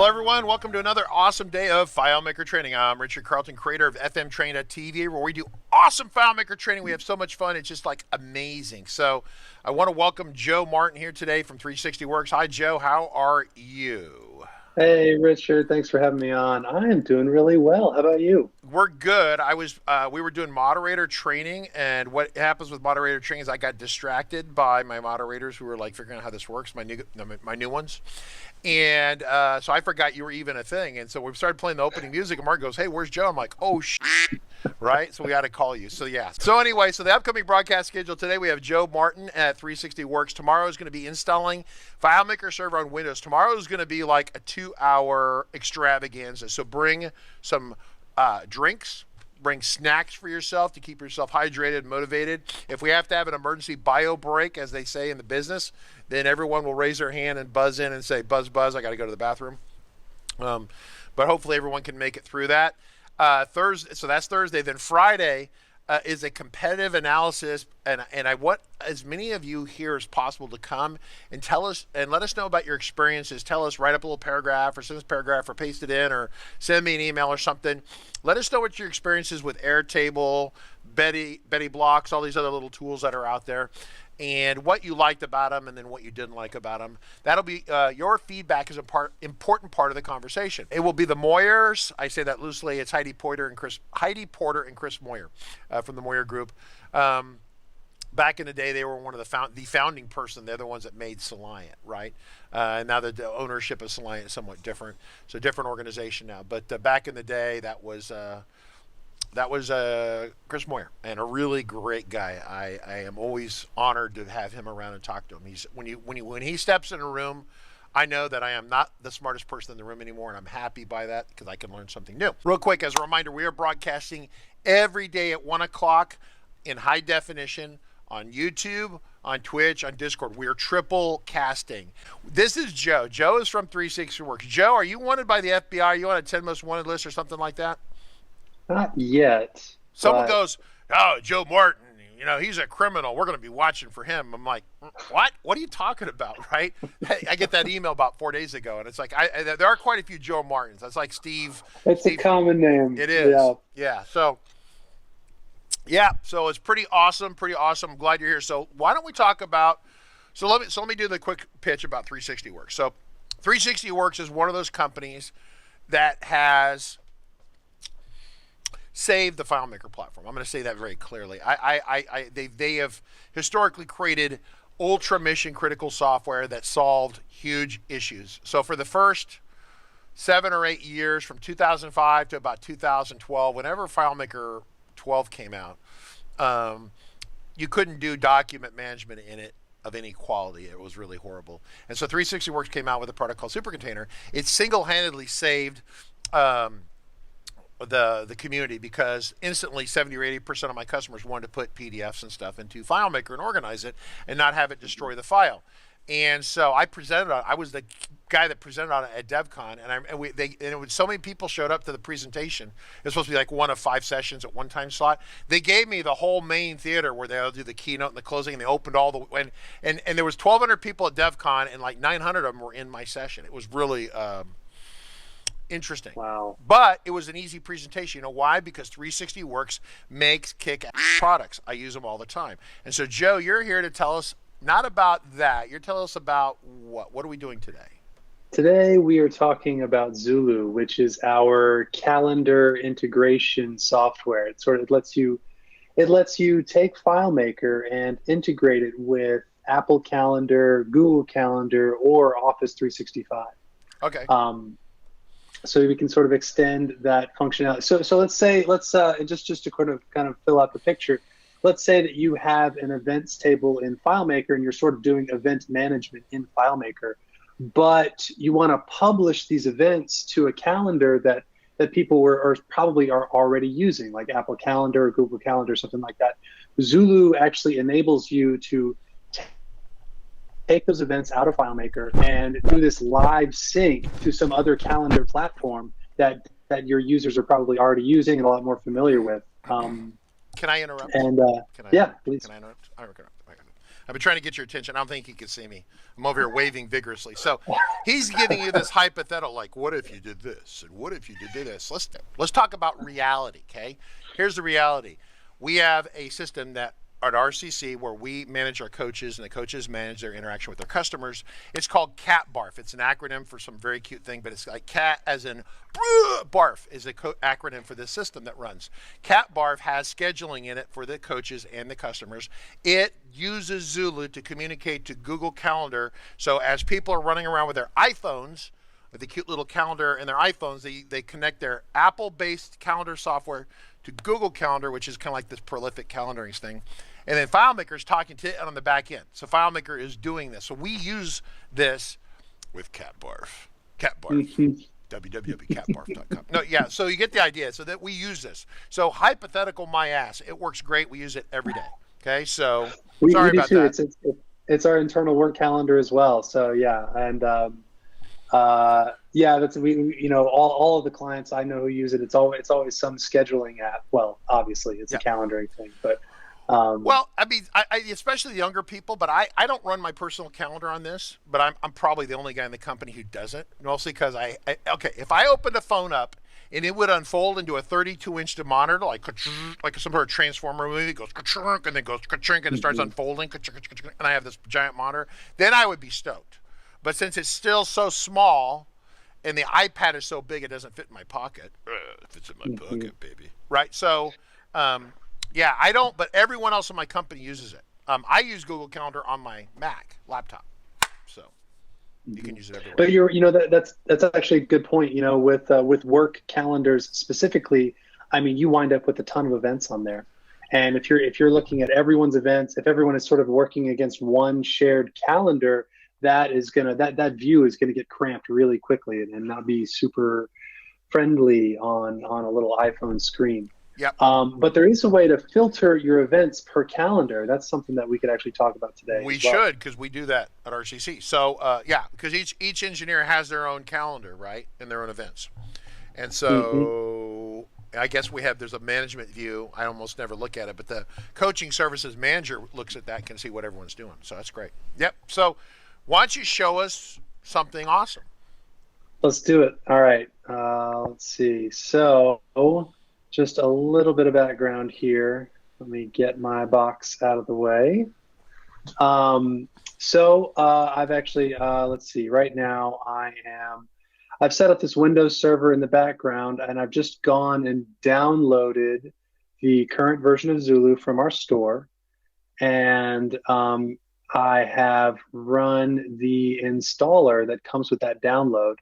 Hello everyone, welcome to another awesome day of FileMaker Training. I'm Richard Carlton, creator of FMTrain.tv, where we do awesome FileMaker training. We have so much fun, it's just like amazing. So I want to welcome Joe Martin here today from 360Works. Hi Joe, how are you? Hey, Richard. Thanks for having me on. I am doing really well. How about you? We're good. We were doing moderator training, and what happens with moderator training is I got distracted by my moderators who were like figuring out how this works, my new ones. And so I forgot you were even a thing. And so we started playing the opening music, and Mark goes, "Hey, where's Joe?" I'm like, "Oh, right?" So we got to call you. So yeah. So anyway, so the upcoming broadcast schedule today, we have Joe Martin at 360Works. Tomorrow is going to be installing FileMaker Server on Windows. Tomorrow is going to be like a 2-hour extravaganza. So bring some drinks. Bring snacks for yourself to keep yourself hydrated and motivated. If we have to have an emergency bio break, as they say in the business, then everyone will raise their hand and buzz in and say, "Buzz, buzz, I got to go to the bathroom." But hopefully everyone can make it through that. Thursday, so that's Thursday. Then Friday is a competitive analysis, and I want as many of you here as possible to come and tell us and let us know about your experiences. Tell us, write up a little paragraph or send us a paragraph or paste it in or send me an email or something. Let us know what your experiences with Airtable, Betty Blocks, all these other little tools that are out there, and what you liked about them and then what you didn't like about them. That'll be your feedback is an important part of the conversation. It will be the Moyers. I say that loosely. It's Heidi Porter and Chris Moyer from the Moyer Group. Back in the day, they were one of the founding person. They're the ones that made Soliant, right? And now the ownership of Soliant is somewhat different. It's a different organization now. But back in the day, that was Chris Moyer, and a really great guy. I am always honored to have him around and talk to him. When he steps in a room, I know that I am not the smartest person in the room anymore, and I'm happy by that because I can learn something new. Real quick, as a reminder, we are broadcasting every day at 1 o'clock in high definition on YouTube, on Twitch, on Discord. We are triple casting. This is Joe. Joe is from 360Works. Joe, are you wanted by the FBI? Are you on a 10 most wanted list or something like that? Not yet. Someone goes, "Oh, Joe Martin, he's a criminal. We're going to be watching for him." I'm like, "What? What are you talking about?" Right? I get that email about 4 days ago, and it's like there are quite a few Joe Martins. That's like Steve. It's a common name. It is. Yeah. So it's pretty awesome. I'm glad you're here. So why don't we talk about? So let me do the quick pitch about 360Works. So 360Works is one of those companies that has saved the FileMaker platform. I'm going to say that very clearly. They have historically created ultra mission critical software that solved huge issues. So for the first 7 or 8 years, from 2005 to about 2012, whenever FileMaker 12 came out, you couldn't do document management in it of any quality. It was really horrible. And so 360Works came out with a product called Supercontainer. It single-handedly saved the community, because instantly 70 or 80% of my customers wanted to put PDFs and stuff into FileMaker and organize it and not have it destroy the file. And so I was the guy that presented on it at DevCon, and so many people showed up to the presentation. It was supposed to be like one of 5 sessions at one time slot. They gave me the whole main theater where they'll do the keynote and the closing, and they opened all the and there was 1,200 people at DevCon, and like 900 of them were in my session. It was really interesting. Wow. But it was an easy presentation. You know why? Because 360Works makes kick-ass products. I use them all the time. And so, Joe, you're here to tell us not about that. You're telling us about what? What are we doing today? Today we are talking about Zulu, which is our calendar integration software. It lets you take FileMaker and integrate it with Apple Calendar, Google Calendar, or Office 365. Okay. So we can sort of extend that functionality. So let's just to kind of fill out the picture. Let's say that you have an events table in FileMaker and you're sort of doing event management in FileMaker, but you want to publish these events to a calendar that people probably are already using, like Apple Calendar or Google Calendar, something like that. Zulu actually enables you to take those events out of FileMaker and do this live sync to some other calendar platform that your users are probably already using and a lot more familiar with. Can I interrupt? And please. Can I interrupt? I've been trying to get your attention. I don't think you can see me. I'm over here waving vigorously. So he's giving you this hypothetical, like, what if you did this? And what if you did this? Let's talk about reality, okay? Here's the reality. We have a system that at RCC where we manage our coaches and the coaches manage their interaction with their customers. It's called CAT-BARF. It's an acronym for some very cute thing, but it's like cat as in BARF is the acronym for this system that runs. CAT-BARF has scheduling in it for the coaches and the customers. It uses Zulu to communicate to Google Calendar. So as people are running around with their iPhones, with the cute little calendar in their iPhones, they connect their Apple-based calendar software to Google Calendar, which is kind of like this prolific calendaring thing. And then FileMaker is talking to it on the back end. So FileMaker is doing this. So we use this with CAT-BARF. CAT-BARF. www.catbarf.com. No, yeah, so you get the idea. So that we use this. So hypothetical my ass. It works great. We use it every day. Okay, so sorry about that. It's our internal work calendar as well. So yeah, and yeah, that's all of the clients I know who use it. It's always some scheduling app. Well, obviously it's a calendaring thing, but well, I mean, I especially the younger people, but I don't run my personal calendar on this, but I'm probably the only guy in the company who doesn't, mostly because okay, if I open the phone up and it would unfold into a 32-inch monitor, like some sort of Transformer movie, it goes and then goes and it starts unfolding, and I have this giant monitor, then I would be stoked. But since it's still so small and the iPad is so big it doesn't fit in my pocket, it fits in my pocket, baby. Right? So, yeah, I don't, but everyone else in my company uses it. I use Google Calendar on my Mac laptop, so you can use it everywhere. But that's actually a good point. With work calendars specifically, I mean, you wind up with a ton of events on there, and if you're looking at everyone's events, if everyone is sort of working against one shared calendar, that view is gonna get cramped really quickly and not be super friendly on a little iPhone screen. Yep. But there is a way to filter your events per calendar. That's something that we could actually talk about today. We should, because we do that at RCC. So yeah, because each engineer has their own calendar, right, and their own events. And so I guess there's a management view. I almost never look at it, but the coaching services manager looks at that and can see what everyone's doing. So that's great. Yep. So why don't you show us something awesome? Let's do it. All right. Let's see. So just a little bit of background here. Let me get my box out of the way. I've actually, let's see, right now I've set up this Windows server in the background, and I've just gone and downloaded the current version of Zulu from our store. And I have run the installer that comes with that download.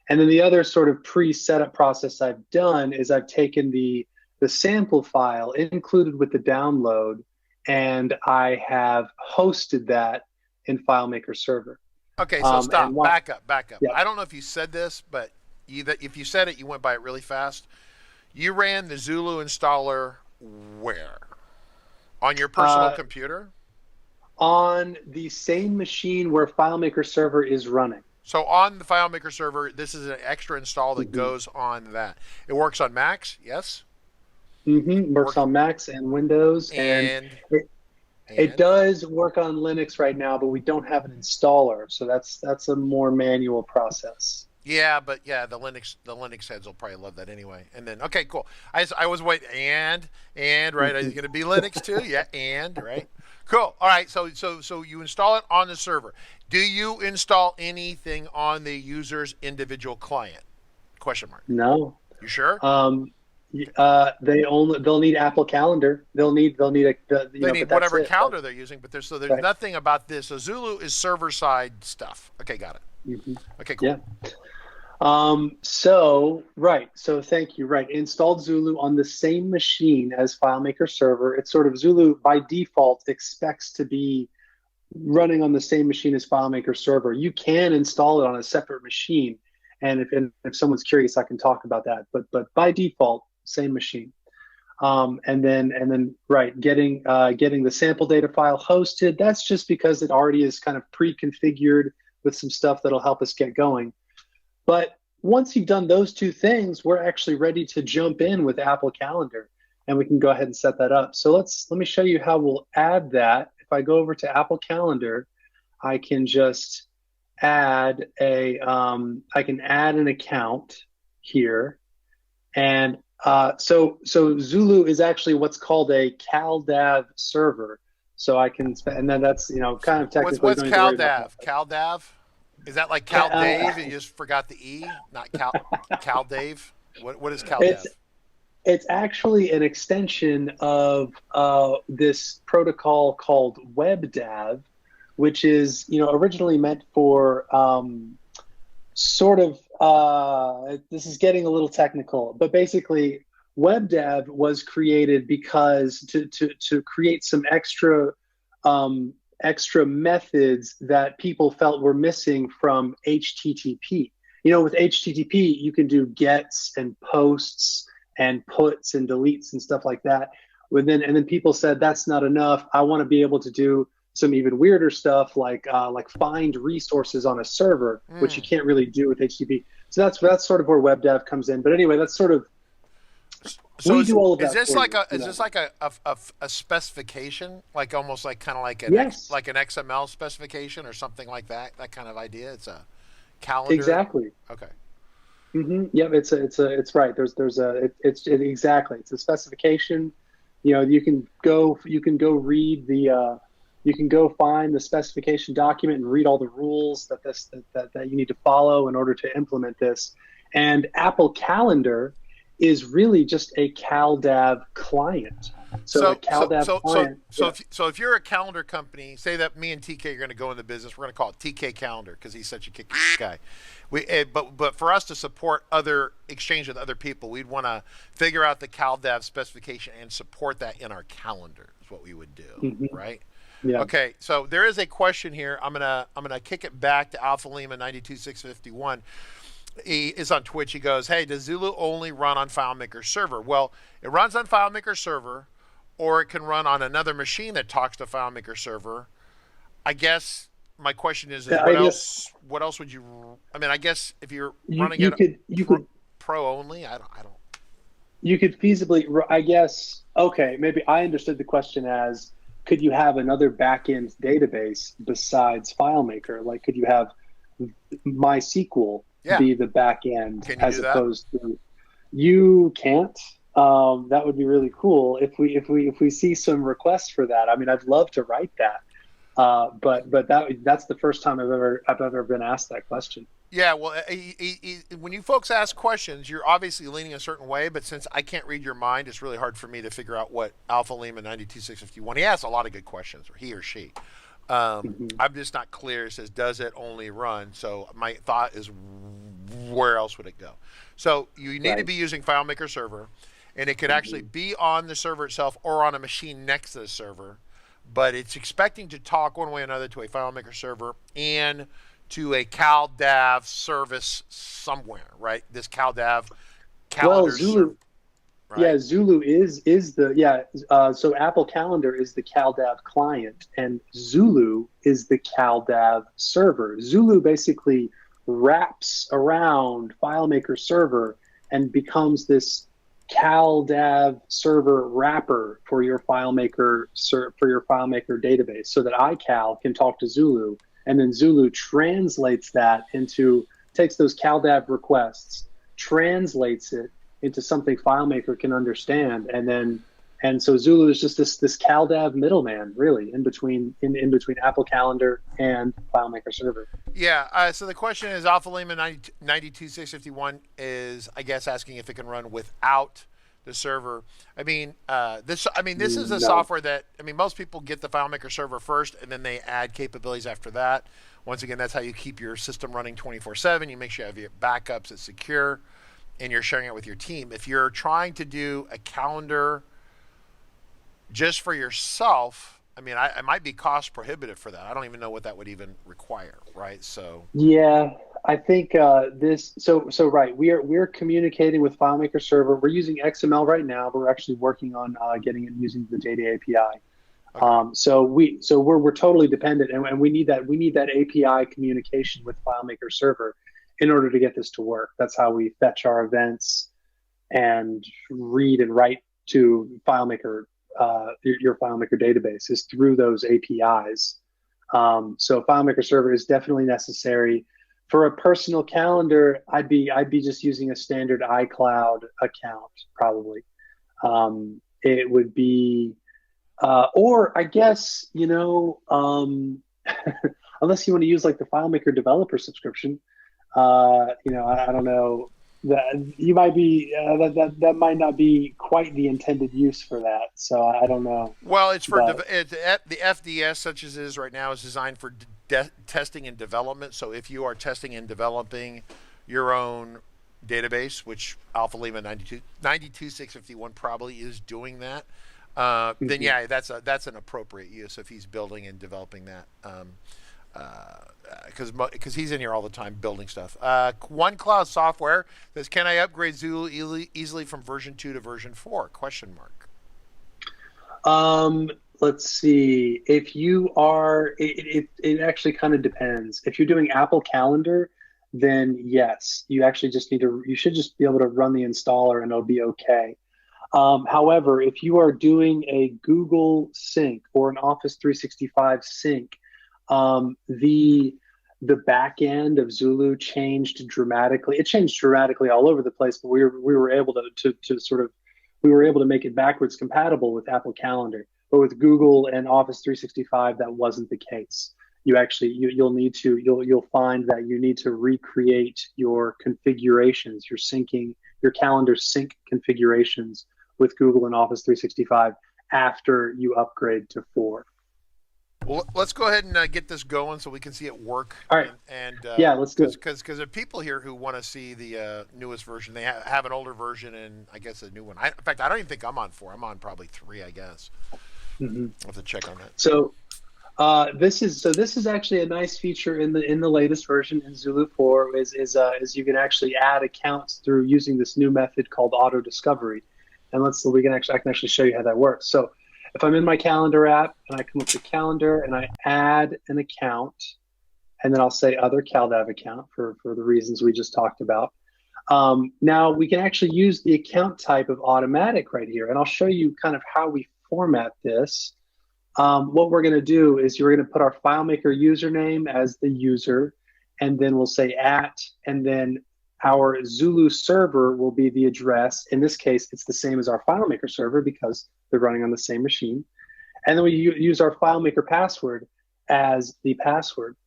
And then the other sort of pre-setup process I've done is I've taken the sample file included with the download, and I have hosted that in FileMaker Server. Okay, so stop. Back up. Yeah. I don't know if you said this, but if you said it, you went by it really fast. You ran the Zulu installer where? On your personal computer? On the same machine where FileMaker Server is running. So on the FileMaker server, this is an extra install that goes on that. It works on Macs, yes? Works on Macs and Windows. And it does work on Linux right now, but we don't have an installer. So that's a more manual process. Yeah, but yeah, the Linux heads will probably love that anyway. And then, okay, cool. I was waiting, and right, is it going to be Linux too? Yeah, and right. Cool. All right. So you install it on the server. Do you install anything on the user's individual client? Question mark. No. You sure? They'll need Apple Calendar. They'll need whatever calendar they're using. But there's nothing about this. So Zulu is server side stuff. Okay, got it. Okay, cool. Yeah. So thank you. Right. Installed Zulu on the same machine as FileMaker Server. It's sort of Zulu by default expects to be running on the same machine as FileMaker Server. You can install it on a separate machine. And if someone's curious, I can talk about that. But by default, same machine. And then getting the sample data file hosted. That's just because it already is kind of pre-configured with some stuff that'll help us get going. But once you've done those two things, we're actually ready to jump in with Apple Calendar, and we can go ahead and set that up. So let me show you how we'll add that. If I go over to Apple Calendar, I can just add I can add an account here. And so Zulu is actually what's called a Caldav server. So I can, and then that's, kind of technically. What's Caldav? Caldav? Is that like Caldav and you just forgot the E? Not Caldav? What is Caldav? It's actually an extension of this protocol called WebDAV, which is, originally meant for this is getting a little technical, but basically WebDAV was created because to create some extra methods that people felt were missing from HTTP. With HTTP, you can do gets and posts and puts and deletes and stuff like that. And then people said, that's not enough. I want to be able to do some even weirder stuff like find resources on a server, which you can't really do with HTTP. So that's sort of where WebDAV comes in. But anyway, that's sort of, so we do all of that. Is this like a specification, like almost like kind of like an Yes. like an XML specification or something like that? That kind of idea. It's a calendar. Exactly. Okay. Mm-hmm. Yep. It's right. It's exactly. It's a specification. You can go read the. You can go find the specification document and read all the rules that you need to follow in order to implement this. And Apple Calendar is really just a Caldav client. So if you're a calendar company, say that me and TK are going to go into business, we're going to call it TK Calendar because he's such a kick guy. But for us to support other exchange with other people, we'd want to figure out the Caldav specification and support that in our calendar. Is what we would do, right? Yeah. Okay, so there is a question here. I'm gonna kick it back to Alpha Lima 92651. He is on Twitch. He goes, "Hey, does Zulu only run on FileMaker Server?" Well, it runs on FileMaker Server, or it can run on another machine that talks to FileMaker Server. I guess my question is what else would you? I mean, I guess if you're running pro only, I don't. You could feasibly, I guess. Okay, maybe I understood the question as, could you have another backend database besides FileMaker? Like, could you have MySQL be the backend as opposed to? You can't. That would be really cool if we see some requests for that. I mean, I'd love to write that. But that's the first time I've ever been asked that question. Yeah, well, when you folks ask questions, you're obviously leaning a certain way, but since I can't read your mind, it's really hard for me to figure out what Alpha Lima 92651. He asks a lot of good questions, or he or she. I'm just not clear. It says, does it only run? So my thought is, where else would it go? So you need to be using FileMaker Server, and it could actually be on the server itself or on a machine next to the server, but it's expecting to talk one way or another to a FileMaker Server and to a Caldav service somewhere, right? This Caldav calendar. Well, Zulu, right? Yeah, Zulu is the so Apple Calendar is the Caldav client, and Zulu is the Caldav server. Zulu basically wraps around FileMaker Server and becomes this Caldav server wrapper for your FileMaker database, so that iCal can talk to Zulu. And then Zulu translates that takes those Caldav requests, translates it into something FileMaker can understand, and so Zulu is just this Caldav middleman, really, in between Apple Calendar and FileMaker Server. Yeah. So the question is, Alpha Lima 92651 is, I guess, asking if it can run without the server. I mean, this is a software that, most people get the FileMaker Server first, and then they add capabilities after that. Once again, that's how you keep your system running 24/7. You make sure you have your backups, it's secure, and you're sharing it with your team. If you're trying to do a calendar just for yourself, it might be cost prohibitive for that. I don't even know what that would even require, right? So yeah, I think right. We're communicating with FileMaker Server. We're using XML right now, but we're actually working on getting it using the data API. Okay. So we're totally dependent, and we need that API communication with FileMaker Server in order to get this to work. That's how we fetch our events and read and write to FileMaker your FileMaker database is through those APIs. So FileMaker Server is definitely necessary. For a personal calendar, I'd be just using a standard iCloud account probably. It would be, or I guess, you know, unless you want to use like the FileMaker developer subscription, you know, I don't know. That you might be that might not be quite the intended use for that. So I don't know. Well, it's for But the FDS, such as it is right now, is designed for testing and development. So if you are testing and developing your own database, which Alpha Lima 92651 probably is doing that, then yeah, that's an appropriate use if he's building and developing that. Because he's in here all the time building stuff. One Cloud Software says, "Can I upgrade Zulu easily from version 2 to version 4?" Question mark. Let's see. If you are, it actually kind of depends. If you're doing Apple Calendar, then yes, you actually just need to. You should just be able to run the installer and it'll be okay. However, if you are doing a Google sync or an Office 365 sync, the back end of Zulu changed dramatically. It changed dramatically all over the place, but we were able to sort of we were able to make it backwards compatible with Apple Calendar. But with Google and Office 365, that wasn't the case. You'll find that you need to recreate your configurations, your calendar sync configurations with Google and Office 365 after you upgrade to 4. Well, let's go ahead and get this going so we can see it work. All right. And yeah, let's do it. Because there are people here who want to see the newest version. They have an older version and I guess a new one. In fact, I don't even think I'm on 4. I'm on probably 3, I guess. I'll have to check on that. So this is actually a nice feature in the latest version in Zulu 4 is you can actually add accounts through using this new method called auto discovery. And I can actually show you how that works. So if I'm in my calendar app and I come up to calendar and I add an account, and then I'll say other Caldav account for the reasons we just talked about. Now we can actually use the account type of automatic right here. And I'll show you kind of how we format this. What we're going to do is you're going to put our FileMaker username as the user, and then we'll say @ and then our Zulu server will be the address. In this case, it's the same as our FileMaker server because they're running on the same machine. And then we use our FileMaker password as the password.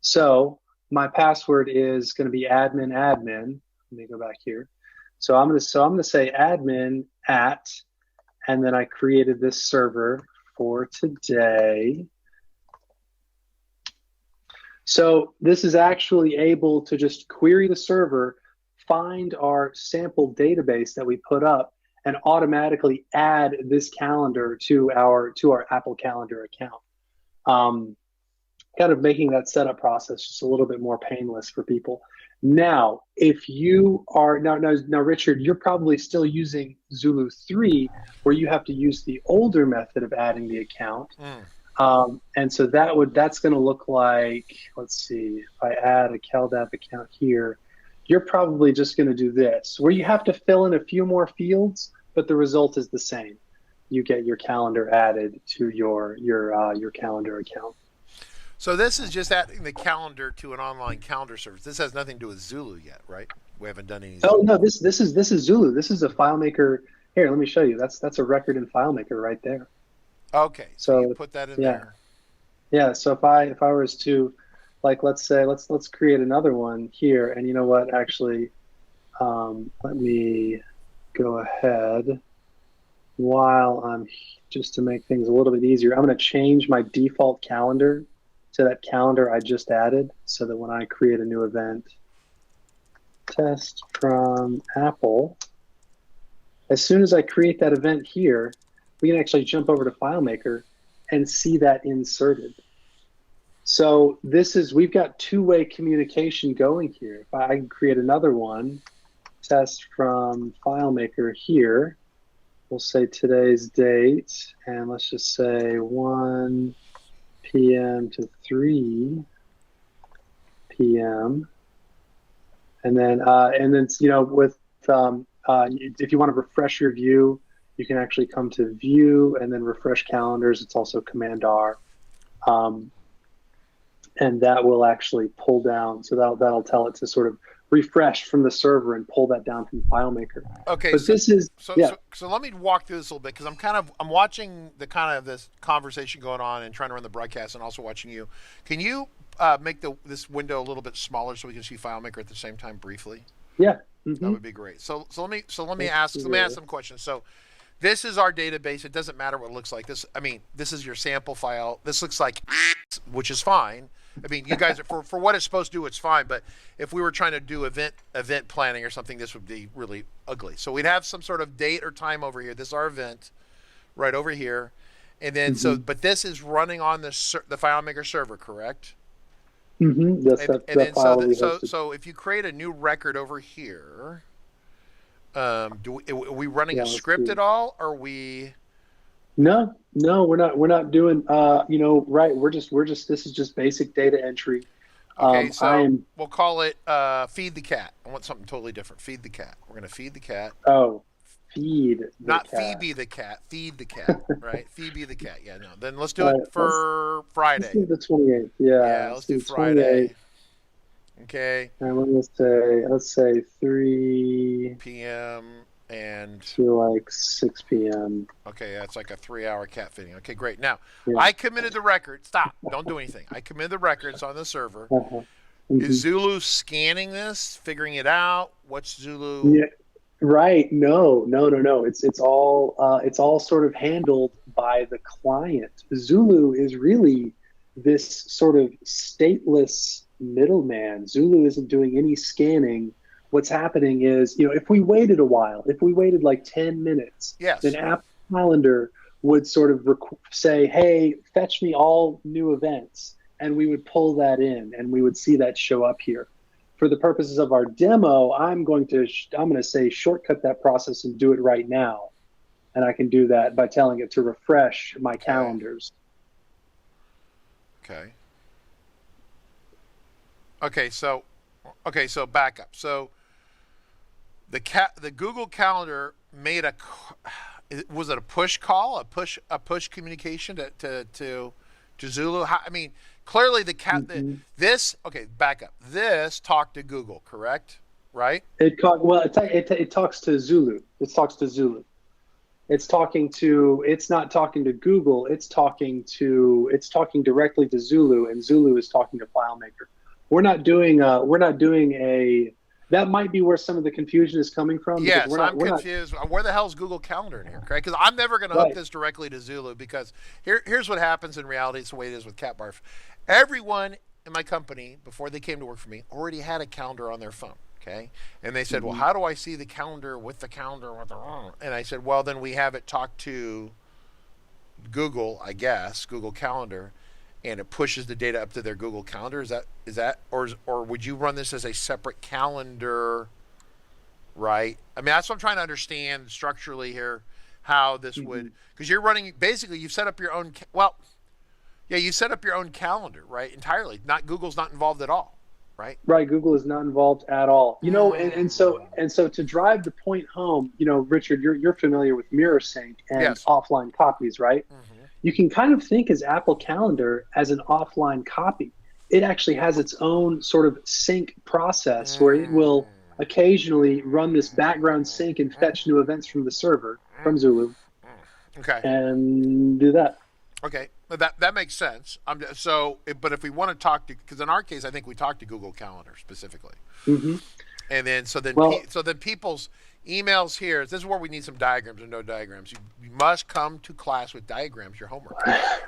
So my password is going to be admin. Let me go back here. So I'm going to say admin @ and then I created this server for today. So this is actually able to just query the server, find our sample database that we put up, and automatically add this calendar to our Apple Calendar account. Kind of making that setup process just a little bit more painless for people. Now, if you are now Richard, you're probably still using Zulu 3, where you have to use the older method of adding the account. And so that's going to look like, let's see, if I add a Caldav account here, you're probably just going to do this, where you have to fill in a few more fields, but the result is the same. You get your calendar added to your calendar account. So this is just adding the calendar to an online calendar service. This has nothing to do with Zulu yet, right? We haven't done any. Oh no, this is Zulu. This is a FileMaker. Here, let me show you. That's a record in FileMaker right there. Okay, so you put that in there. Yeah. So if I was to, like, let's say let's create another one here, and you know what? Actually, let me go ahead while I'm just to make things a little bit easier. I'm going to change my default calendar to that calendar I just added, so that when I create a new event, test from Apple, as soon as I create that event here, we can actually jump over to FileMaker and see that inserted. So we've got two-way communication going here. If I can create another one, test from FileMaker here, we'll say today's date, and let's just say 1 p.m. to 3 p.m. And then you know, with if you want to refresh your view, You can actually come to View and then Refresh Calendars. It's also Command R. And that will actually pull down. So that'll tell it to sort of refresh from the server and pull that down from FileMaker. Okay, but this is so let me walk through this a little bit, because I'm watching the kind of this conversation going on and trying to run the broadcast, and also watching you. Can you make this window a little bit smaller so we can see FileMaker at the same time briefly? Yeah, that would be great. So let me ask some questions. So this is our database. It doesn't matter what it looks like. This is your sample file. This looks like, which is fine. I mean, you guys, for what it's supposed to do, it's fine. But if we were trying to do event planning or something, this would be really ugly. So we'd have some sort of date or time over here. This is our event right over here. And then, but this is running on the FileMaker server, correct? So if you create a new record over here, are we running a script at all? Or are we? No, we're not doing, right. This is just basic data entry. Okay, so we'll call it feed the cat. I want something totally different. Feed the cat. We're going to feed the cat. Oh, feed the Not cat. Phoebe the cat. Feed the cat, right? Phoebe the cat. Yeah, no. Then let's do it for Friday. Let's do the 28th. Yeah, let's do Friday. Okay. And let's say 3 p.m. and to like 6 p.m. Okay, that's like a 3-hour cat feeding. Okay, great. Now, I committed the record. Stop. Don't do anything. I committed the records on the server. Is Zulu scanning this, figuring it out? What's Zulu? Yeah. Right. No. It's all sort of handled by the client. Zulu is really this sort of stateless middleman. Zulu isn't doing any scanning. What's happening is, if we waited a while, if we waited like 10 minutes, then App Calendar would sort of say, hey, fetch me all new events. And we would pull that in and we would see that show up here. For the purposes of our demo, I'm going to say shortcut that process and do it right now. And I can do that by telling it to refresh my calendars. Okay, so back up. So the Google Calendar made was it a push call, a push communication to Zulu? Clearly the cat back up. This talked to Google, correct? Right? It talks to Zulu. It talks to Zulu. It's not talking to Google. It's talking directly to Zulu, and Zulu is talking to FileMaker. We're not doing that might be where some of the confusion is coming from. Yes, I'm confused. Where the hell is Google Calendar in here? Okay, because I'm never going to hook this directly to Zulu, because here's what happens in reality. It's the way it is with Cat Barf. Everyone in my company, before they came to work for me, already had a calendar on their phone. Okay, and they said, well, how do I see the calendar with the calendar? And I said, well, then we have it talk to Google, I guess, Google Calendar, and it pushes the data up to their Google Calendar. Is that or would you run this as a separate calendar, right? That's what I'm trying to understand structurally here, how this would, because you're running, basically you've set up your own, you set up your own calendar, right? Entirely. Google's not involved at all, right? Right, Google is not involved at all. And so to drive the point home, Richard, you're familiar with MirrorSync and offline copies, right? You can kind of think as Apple Calendar as an offline copy. It actually has its own sort of sync process where it will occasionally run this background sync and fetch new events from the server, from Zulu. Okay. And do that. Okay, that makes sense. But if we want to talk to, because in our case, I think we talked to Google Calendar specifically. And then so then people's emails here. This is where we need some diagrams or no diagrams. You must come to class with diagrams. Your homework,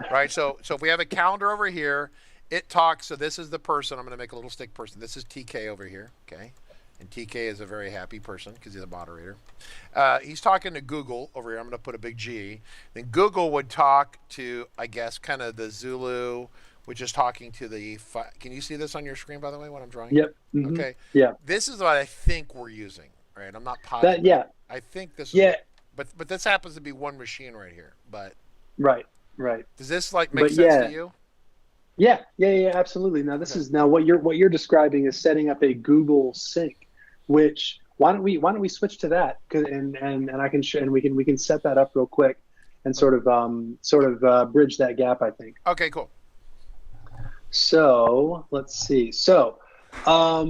right? So if we have a calendar over here, it talks. So this is the person. I'm going to make a little stick person. This is TK over here. Okay. And TK is a very happy person because he's a moderator. He's talking to Google over here. I'm going to put a big G. Then Google would talk to, I guess, kind of the Zulu, which is talking to the. Can you see this on your screen, by the way, what I'm drawing? Yep. Okay. Yeah. This is what I think we're using, right? I'm not positive. I think this. Yeah. But this happens to be one machine right here. But. Right. Does this make sense to you? Yeah, absolutely. Now this is what you're describing is setting up a Google sync, which why don't we switch to that? And I can and we can set that up real quick and sort of bridge that gap, I think. Okay, cool. So let's see. So, I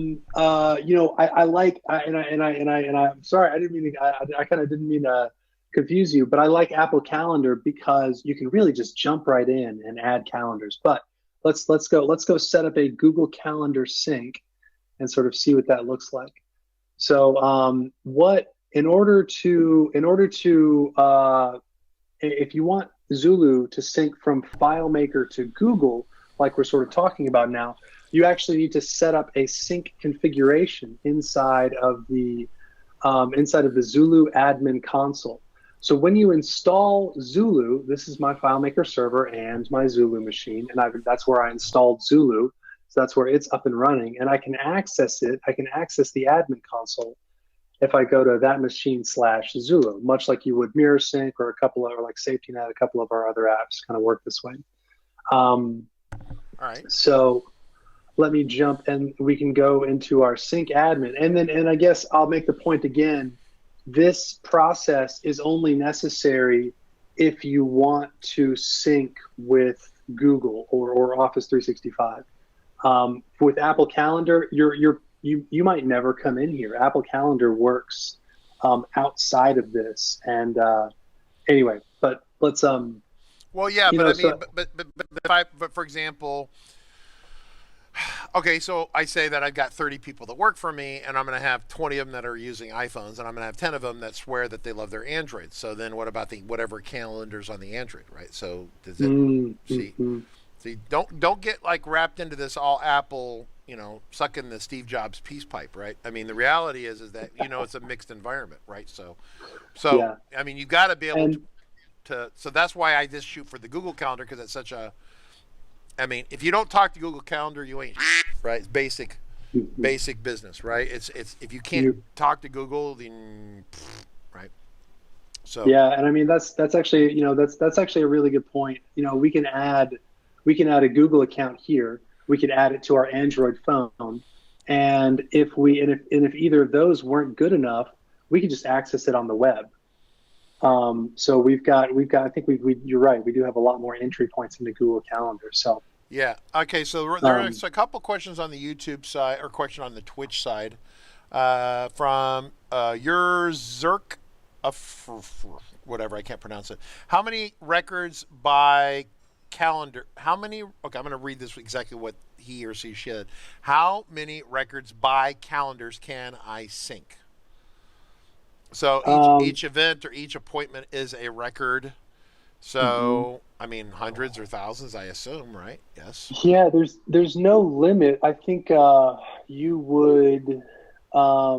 like, I'm sorry, I didn't mean to, I kind of didn't mean to confuse you, but I like Apple Calendar because you can really just jump right in and add calendars. But let's go set up a Google Calendar sync and sort of see what that looks like. So, in order to if you want Zulu to sync from FileMaker to Google, like we're sort of talking about now, you actually need to set up a sync configuration inside of the Zulu admin console. So when you install Zulu, this is my FileMaker server and my Zulu machine, and that's where I installed Zulu. So that's where it's up and running, and I can access it. I can access the admin console if I go to that machine /Zulu, much like you would MirrorSync or like SafetyNet, a couple of our other apps kind of work this way. All right. So let me jump and we can go into our sync admin. And I guess I'll make the point again, this process is only necessary if you want to sync with Google or Office 365. With Apple Calendar, you might never come in here. Apple Calendar works outside of this. And anyway, but let's Well, yeah, but I mean, but for example, okay, so I say that I've got 30 people that work for me, and I'm going to have 20 of them that are using iPhones, and I'm going to have 10 of them that swear that they love their Android. So then, what about the whatever calendars on the Android, right? So does it see? Don't get like wrapped into this all Apple, sucking the Steve Jobs peace pipe, right? I mean, the reality is that it's a mixed environment, right? So yeah. I mean, you've got to be able to. So that's why I just shoot for the Google Calendar, because it's such a. I mean, if you don't talk to Google Calendar, you ain't right. It's basic business, right? It's if you can't talk to Google, then right. So yeah, and I mean that's actually that's actually a really good point. We can add a Google account here. We could add it to our Android phone, and if either of those weren't good enough, we could just access it on the web. So we've got I think you're right. We do have a lot more entry points into Google Calendar. So yeah. Okay. So there's a couple questions on the YouTube side, or question on the Twitch side, from your Zerk, whatever, I can't pronounce it. How many records by calendar? Okay, I'm going to read this exactly what he or she said. How many records by calendars can I sync? So each event or each appointment is a record. So I mean, hundreds or thousands, I assume, right? Yes. Yeah, there's no limit. I think you would. I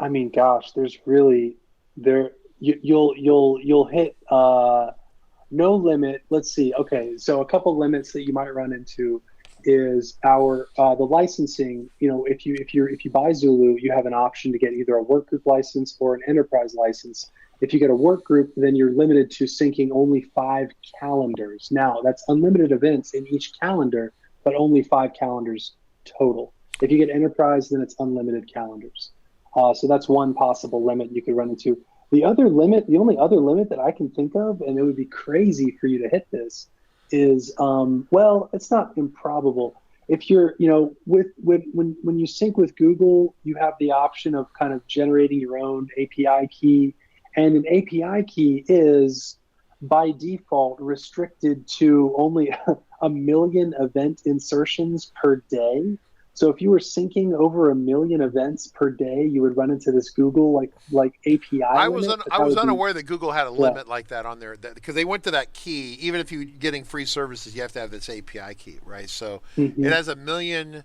mean, gosh, there's really you'll hit no limit. Let's see. Okay, so a couple limits that you might run into is the licensing. If you buy Zulu, you have an option to get either a workgroup license or an enterprise license. If you get a work group, then you're limited to syncing only 5 calendars. Now, that's unlimited events in each calendar, but only 5 calendars total. If you get enterprise, then it's unlimited calendars. So that's one possible limit you could run into. The only other limit that I can think of, and it would be crazy for you to hit this, is it's not improbable. If you're, when you sync with Google, you have the option of kind of generating your own API key. And an API key is, by default, restricted to only 1 million event insertions per day. So if you were syncing over 1 million events per day, you would run into this Google like API. I was unaware that Google had a limit like that on there, because they went to that key. Even if you're getting free services, you have to have this API key, right? So it has 1 million,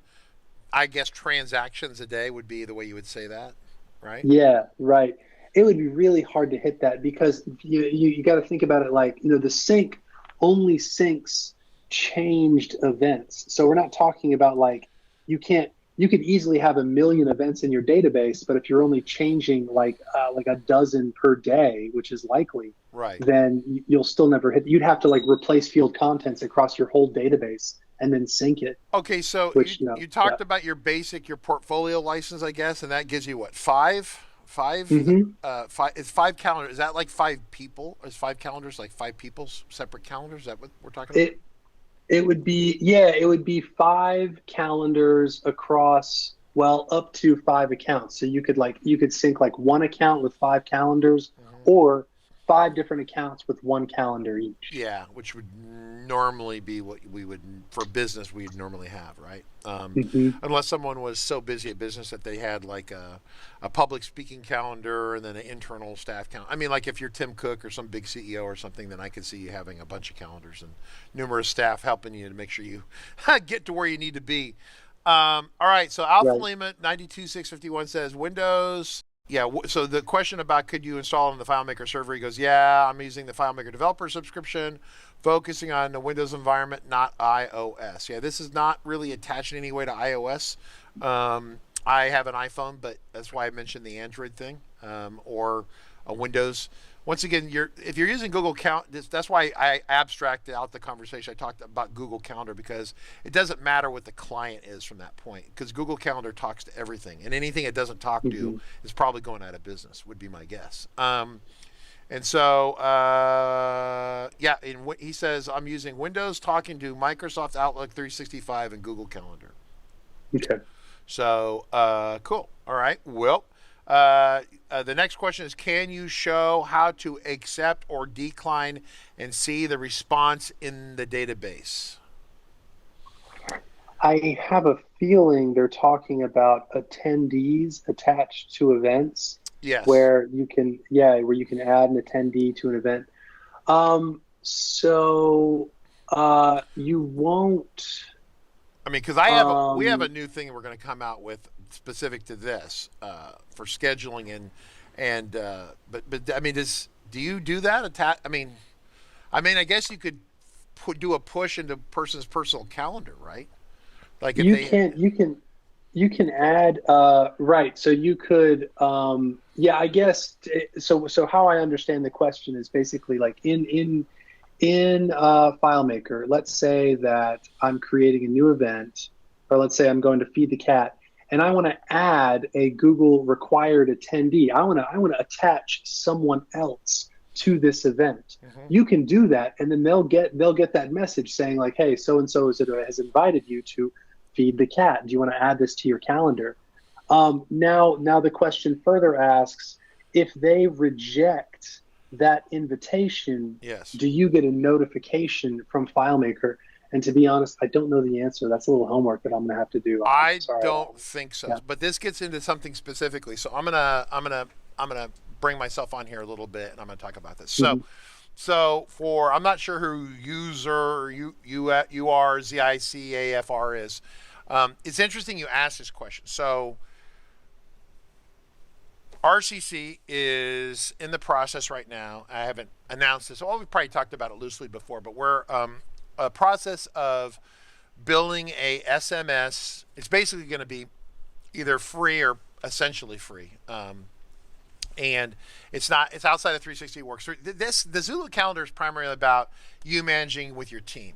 I guess, transactions a day would be the way you would say that, right? Yeah, right. It would be really hard to hit that, because you got to think about it like, the sync only syncs changed events. So we're not talking about like, you could easily have 1 million events in your database, but if you're only changing like a dozen per day, which is likely, right, then you'll still never hit. You'd have to like replace field contents across your whole database and then sync it. Okay, so Which you talked about your portfolio license, I guess, and that gives you what, Mm-hmm. five? It's 5 calendars. Is that like 5 people? Is 5 calendars like 5 people's separate calendars? Is that what we're talking about? It would be, yeah, it would be 5 calendars across, well, up to 5 accounts. So you could sync like one account with 5 calendars, or 5 different accounts with 1 calendar each. Yeah, which would normally be what we would, for business, we'd normally have, right? Hmm. Unless someone was so busy at business that they had like a public speaking calendar and then an internal staff calendar. I mean, like if you're Tim Cook or some big CEO or something, then I could see you having a bunch of calendars and numerous staff helping you to make sure you get to where you need to be. All right, so Alpha Right. Limit 92651 says Windows. Yeah, so the question about could you install on the FileMaker server, he goes, yeah, I'm using the FileMaker developer subscription, focusing on the Windows environment, not iOS. Yeah, this is not really attached in any way to iOS. I have an iPhone, but that's why I mentioned the Android thing, or a Windows. Once again, if you're using Google that's why I abstracted out the conversation. I talked about Google Calendar because it doesn't matter what the client is from that point, because Google Calendar talks to everything, and anything it doesn't talk Hmm. to is probably going out of business, would be my guess. And so, yeah, he says, I'm using Windows talking to Microsoft Outlook 365 and Google Calendar. Okay. So, cool. All right. Well, the next question is, can you show how to accept or decline and see the response in the database? I have a feeling they're talking about attendees attached to events, Yes. where you can, yeah, where you can add an attendee to an event. So you won't. I mean, because we have a Um, new thing we're going to come out with specific to this, for scheduling but I mean, do you do that? I guess you could do a push into person's personal calendar, right? Like if you they, can you can you can add, right. So you could, yeah, I guess. So how I understand the question is basically like in FileMaker. Let's say that I'm creating a new event, or let's say I'm going to feed the cat, and I want to add a Google required attendee. I want to attach someone else to this event. Mhm. You can do that, and then they'll get that message saying like, hey, so and so has invited you to feed the cat. Do you want to add this to your calendar? Now the question further asks, if they reject that invitation, Yes. do you get a notification from FileMaker? And to be honest, I don't know the answer. That's a little homework that I'm gonna have to do. I'm I sorry. don't think so. Yeah. But this gets into something specifically. So I'm gonna bring myself on here a little bit, and I'm gonna talk about this. Mhm. So for, I'm not sure who user you are ZICAFR is. It's interesting you asked this question. So RCC is in the process right now. I haven't announced this. Well, we probably talked about it loosely before, but we're a process of building a SMS. It's basically going to be either free or essentially free. And it's outside of 360Works. The Zulu calendar is primarily about you managing with your team.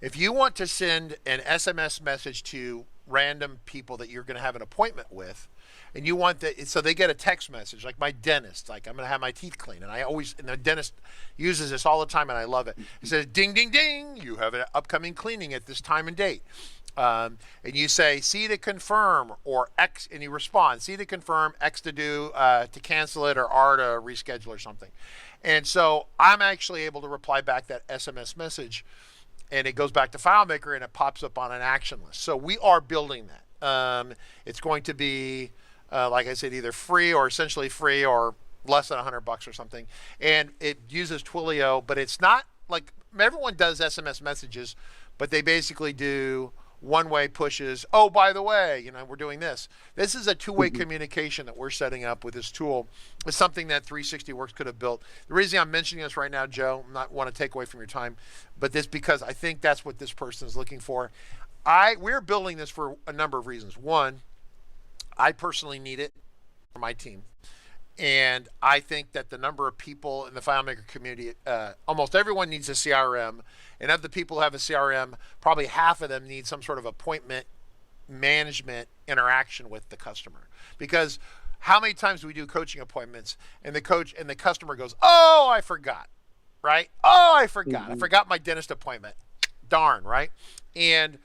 If you want to send an SMS message to random people that you're going to have an appointment with, and you want that, so they get a text message, like my dentist, like I'm going to have my teeth cleaned, and the dentist uses this all the time, and I love it. It says, ding, ding, ding, you have an upcoming cleaning at this time and date. And you say C to confirm, or X, and you respond C to confirm, X to do, to cancel it, or R to reschedule or something. And so I'm actually able to reply back that SMS message, and it goes back to FileMaker, and it pops up on an action list. So we are building that. It's going to be, like I said, either free or essentially free, or less than $100 or something. And it uses Twilio, but it's not like everyone does SMS messages, but they basically do one-way pushes. Oh, by the way, we're doing this. This is a two-way communication that we're setting up with this tool. It's something that 360Works could have built. The reason I'm mentioning this right now, Joe, I not want to take away from your time, but this because I think that's what this person is looking for. We're building this for a number of reasons. One, I personally need it for my team. And I think that the number of people in the FileMaker community, almost everyone needs a CRM. And of the people who have a CRM, probably half of them need some sort of appointment management interaction with the customer. Because how many times do we do coaching appointments and the coach and the customer goes, "Oh, I forgot," right? "Oh, I forgot. I forgot my dentist appointment." Darn, right? And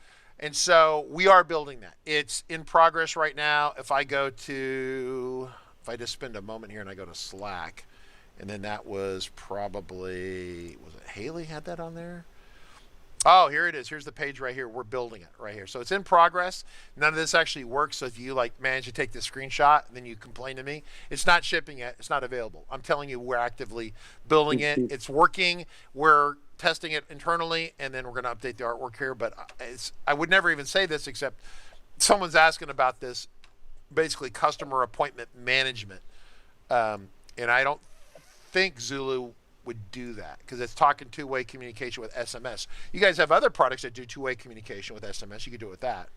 so we are building that. It's in progress right now. If I just spend a moment here and I go to Slack, and then that was probably, was it Haley had that on there? Oh, here it is. Here's the page right here. We're building it right here. So it's in progress. None of this actually works. So if you like manage to take this screenshot and then you complain to me, it's not shipping yet. It's not available. I'm telling you, we're actively building it. It's working. We're testing it internally, and then we're going to update the artwork here. But I would never even say this except someone's asking about this, basically customer appointment management. And I don't think Zulu would do that because it's talking two-way communication with SMS. You guys have other products that do two-way communication with SMS. You could do it with that.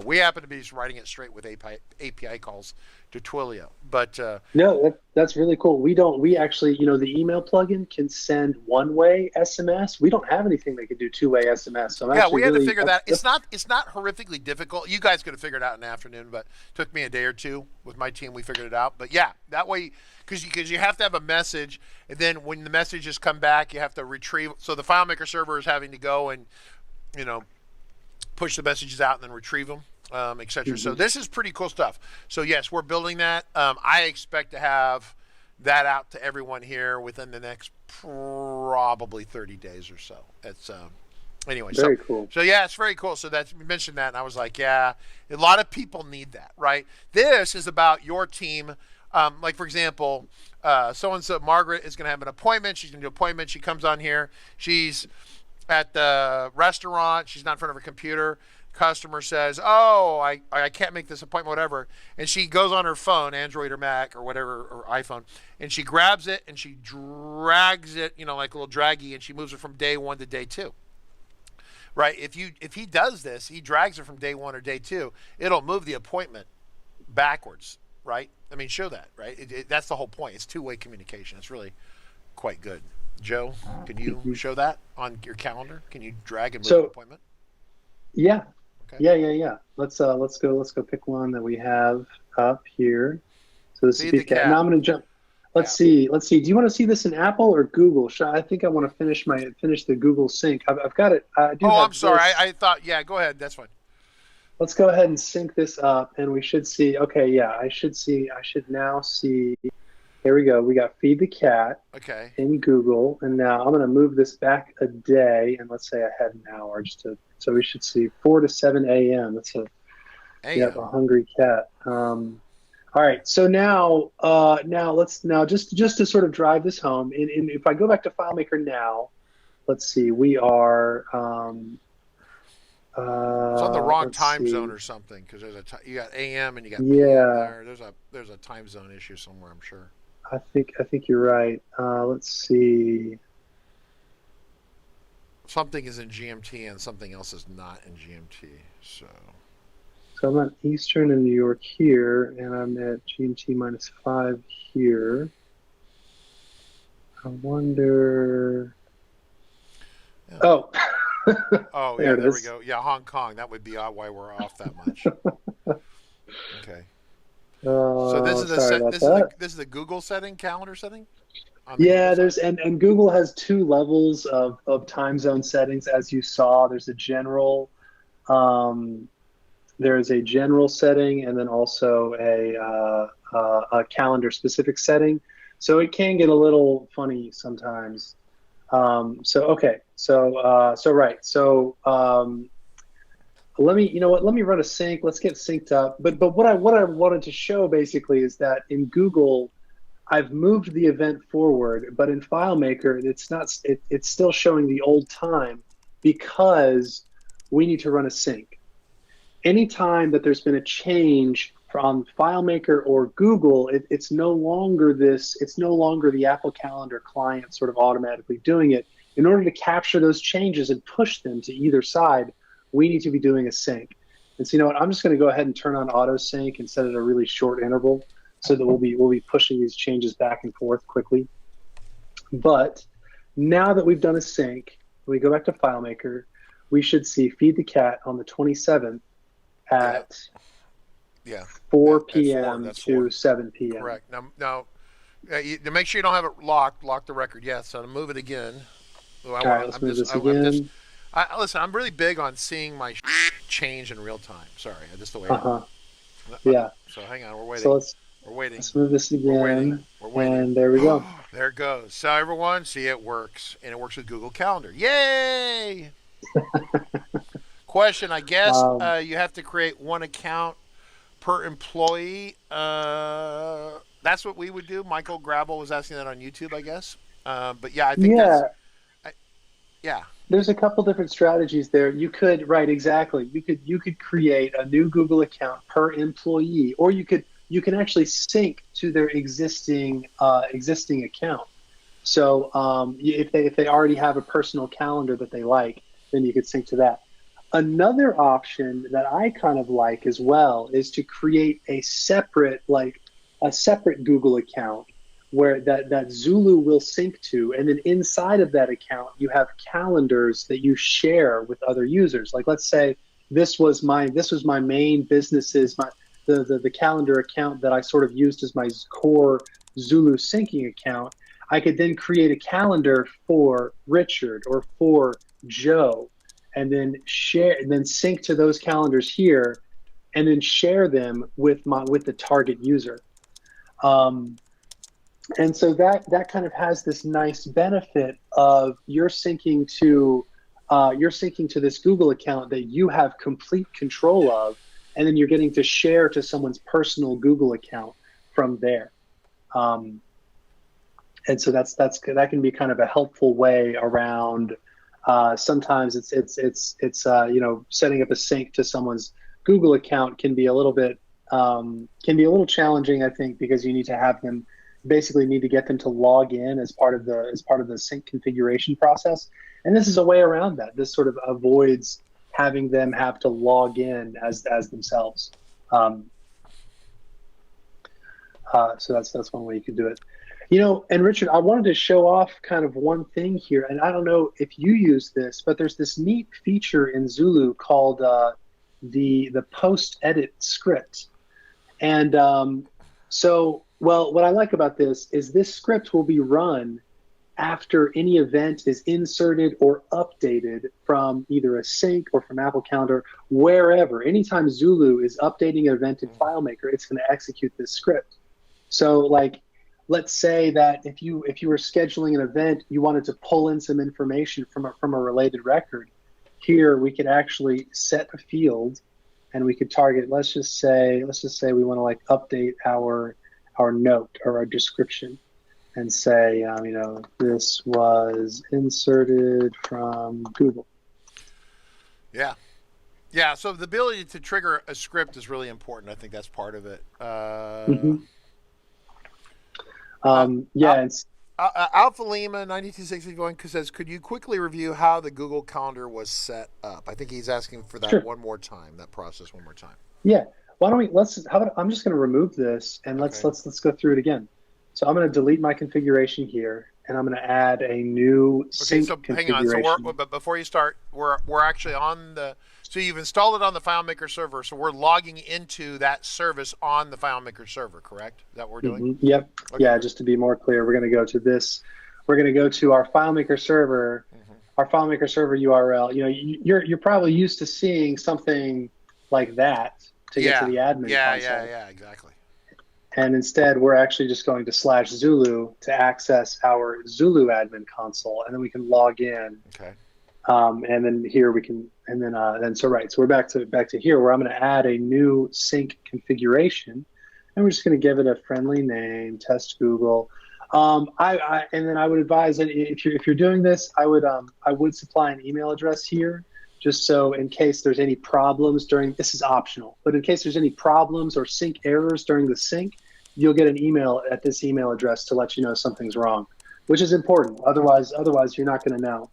We happen to be just writing it straight with API calls to Twilio. But no, that's really cool. We actually, the email plugin can send one-way SMS. We don't have anything that can do two-way SMS. So we had to figure that. It's not horrifically difficult. You guys could have figured it out in the afternoon, but it took me a day or two with my team. We figured it out. But yeah, that way, because you have to have a message, and then when the messages come back, you have to retrieve. So the FileMaker server is having to go and push the messages out and then retrieve them, etc. So this is pretty cool stuff. So yes, we're building that. I expect to have that out to everyone here within the next probably 30 days or so. It's anyway. Very cool. So yeah, it's very cool. So you mentioned that, and I was like, yeah, a lot of people need that, right? This is about your team. Like for example, so-and-so Margaret is going to have an appointment. She's going to do an appointment. She comes on here. She's at the restaurant. She's not in front of her computer. Customer says, "Oh, I can't make this appointment, whatever." And she goes on her phone, Android or Mac or whatever, or iPhone, and she grabs it and she drags it, like a little draggy, and she moves it from day 1 to day 2. Right? If he does this, he drags it from day 1 or day 2, it'll move the appointment backwards. Right? I mean, show that, right? That's the whole point. It's two-way communication. It's really quite good. Joe, can you show that on your calendar? Can you drag and move the appointment? Yeah. Okay. Yeah. Let's go pick one that we have up here. So this is the cat. Now I'm going to jump. Let's see. Do you want to see this in Apple or Google? I think I want to finish the Google sync. I've got it. I'm sorry. I thought. Yeah, go ahead. That's fine. Let's go ahead and sync this up, and we should see. Okay, yeah, I should now see. Here we go. We got Feed the Cat in Google, and now I'm going to move this back a day, and let's say I had an hour so we should see 4 to 7 a.m. That's a hungry cat. All right, so now just to sort of drive this home, and if I go back to FileMaker now, let's see, we are. It's on the wrong time zone or something because you got AM and you got PM there. There's a time zone issue somewhere, I'm sure. I think you're right. Let's see. Something is in GMT and something else is not in GMT. So I'm at Eastern in New York here, and I'm at GMT -5 here. I wonder. Yeah. Oh. Oh, yeah, there we go. Yeah, Hong Kong. That would be why we're off that much. Okay. So this is the Google setting, calendar setting? Yeah, and Google has 2 levels of time zone settings, as you saw. There's a general setting, and then also a calendar specific setting. So it can get a little funny sometimes. Let me run a sync. Let's get synced up. But what I wanted to show basically is that in Google, I've moved the event forward, but in FileMaker, it's still showing the old time because we need to run a sync. Anytime that there's been a change from FileMaker or Google, it's no longer the Apple Calendar client sort of automatically doing it. In order to capture those changes and push them to either side, we need to be doing a sync. And so I'm just going to go ahead and turn on auto sync and set it at a really short interval. so that we'll be pushing these changes back and forth quickly. But now that we've done a sync, we go back to FileMaker, we should see feed the cat on the 27th at 4 p.m. to 7 p.m. Correct. Now to make sure you don't have it locked, lock the record. Yes, so to move it again. All right, let's move this again. Listen, I'm really big on seeing my change in real time. Sorry, just the way. Yeah. So hang on, we're waiting. So we're waiting. Let's move this again. We're waiting. And there we go. There it goes. So everyone, see, it works, and it works with Google Calendar. Yay! Question, I guess you have to create one account per employee. That's what we would do. Michael Grabble was asking that on YouTube, I guess. But yeah, I think yeah. There's a couple different strategies there. You could, right, exactly. You could create a new Google account per employee, or you can actually sync to their existing account. So if they already have a personal calendar that they like, then you could sync to that. Another option that I kind of like as well is to create a separate Google account where that Zulu will sync to, and then inside of that account you have calendars that you share with other users. Like, let's say this was my main business's the calendar account that I sort of used as my core Zulu syncing account. I could then create a calendar for Richard or for Joe, and then sync to those calendars here, and then share them with the target user. And so that kind of has this nice benefit of you're syncing to this Google account that you have complete control of, and then you're getting to share to someone's personal Google account from there. And so that can be kind of a helpful way around. Sometimes it's setting up a sync to someone's Google account can be a little challenging, I think, because you need to get them to log in as part of the sync configuration process. And this is a way around that. This sort of avoids having them have to log in as themselves. So that's one way you could do it. And Richard, I wanted to show off kind of one thing here, and I don't know if you use this, but there's this neat feature in Zulu called the post edit script. And what I like about this is this script will be run after any event is inserted or updated from either a sync or from Apple Calendar, wherever. Anytime Zulu is updating an event in FileMaker, it's going to execute this script. So, like, let's say that if you were scheduling an event, you wanted to pull in some information from a related record. Here we could actually set a field, and we could target. Let's just say we want to update our note or our description, and say this was inserted from Google. Yeah. So the ability to trigger a script is really important. I think that's part of it. Alpha Lima 9261 says, could you quickly review how the Google Calendar was set up? I think he's asking for that that process one more time. Yeah. Why don't we I'm just going to remove this, and let's go through it again. So I'm going to delete my configuration here, and I'm going to add a new sync configuration. Hang on. But before you start, we're actually on so you've installed it on the FileMaker server, so we're logging into that service on the FileMaker server, correct? Is that what we're doing? Mm-hmm. Yep. Okay. Yeah, just to be more clear, we're going to go to this. We're going to go to our FileMaker server, our FileMaker server URL. You're probably used to seeing something like that to get to the admin console. Yeah, exactly. And instead, we're actually just going to /Zulu to access our Zulu admin console, and then we can log in. Okay. And then here we can, so we're back to here where I'm going to add a new sync configuration, and we're just going to give it a friendly name, test Google. And then I would advise that if you're doing this, I would supply an email address here, just so in case there's any problems this is optional, but in case there's any problems or sync errors during the sync, you'll get an email at this email address to let you know something's wrong, which is important. Otherwise you're not going to know.